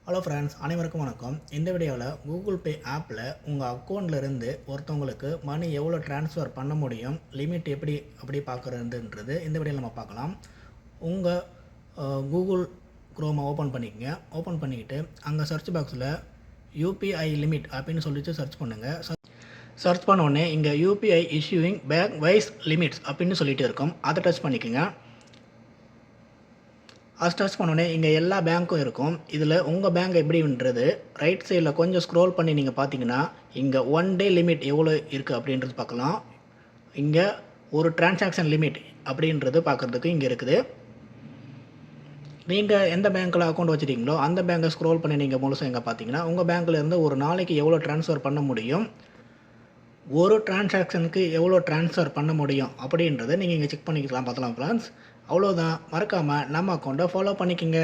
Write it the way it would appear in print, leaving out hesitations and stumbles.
Hello friends, அனைவருக்கும் வணக்கம். இந்த வீடியோவில் கூகுள் பே ஆப்பில் உங்கள் அக்கௌண்ட்லேருந்து ஒருத்தவங்களுக்கு மணி எவ்வளோ ட்ரான்ஸ்ஃபர் பண்ண முடியும், லிமிட் எப்படி பார்க்குறதுன்றது இந்த வீடியோவில் நம்ம பார்க்கலாம். உங்கள் கூகுள் குரோமை ஓப்பன் பண்ணிக்கங்க. ஓப்பன் பண்ணிக்கிட்டு அங்கே சர்ச் பாக்ஸில் யூபிஐ லிமிட் அப்படின்னு சொல்லிட்டு சர்ச் பண்ணுங்கள். சர்ச் பண்ண உடனே இங்கே UPI issuing bank wise limits அப்படின்னு சொல்லிட்டு இருக்கும். அதை டச் பண்ணிக்கோங்க. அது டச் பண்ணோடனே இங்கே எல்லா பேங்க்கும் இருக்கும். இதில் உங்கள் பேங்க் எப்படின்றது ரைட் சைடில் கொஞ்சம் ஸ்க்ரோல் பண்ணி நீங்கள் பார்த்தீங்கன்னா இங்கே 1 டே லிமிட் எவ்வளோ இருக்குது அப்படின்றது பார்க்கலாம். இங்கே ஒரு டிரான்சாக்ஷன் லிமிட் அப்படின்றது பார்க்குறதுக்கு இங்கே இருக்குது. நீங்கள் எந்த பேங்க்கில் அக்கௌண்ட் வச்சுருக்கீங்களோ அந்த பேங்க்கை ஸ்க்ரோல் பண்ணி நீங்கள் முழுசாக இங்கே பார்த்தீங்கன்னா உங்கள் பேங்க்லேருந்து ஒரு நாளைக்கு எவ்வளோ ட்ரான்ஸ்ஃபர் பண்ண முடியும், ஒரு டிரான்சாக்ஷனுக்கு எவ்வளோ ட்ரான்ஸ்ஃபர் பண்ண முடியும் அப்படின்றத நீங்கள் இங்கே செக் பண்ணிக்கலாம். பார்த்தலாம் ஃப்ரெண்ட்ஸ். அவ்வளோதான். மறக்காமல் நம்ம அக்கௌண்ட்டை ஃபாலோ பண்ணிக்கோங்க.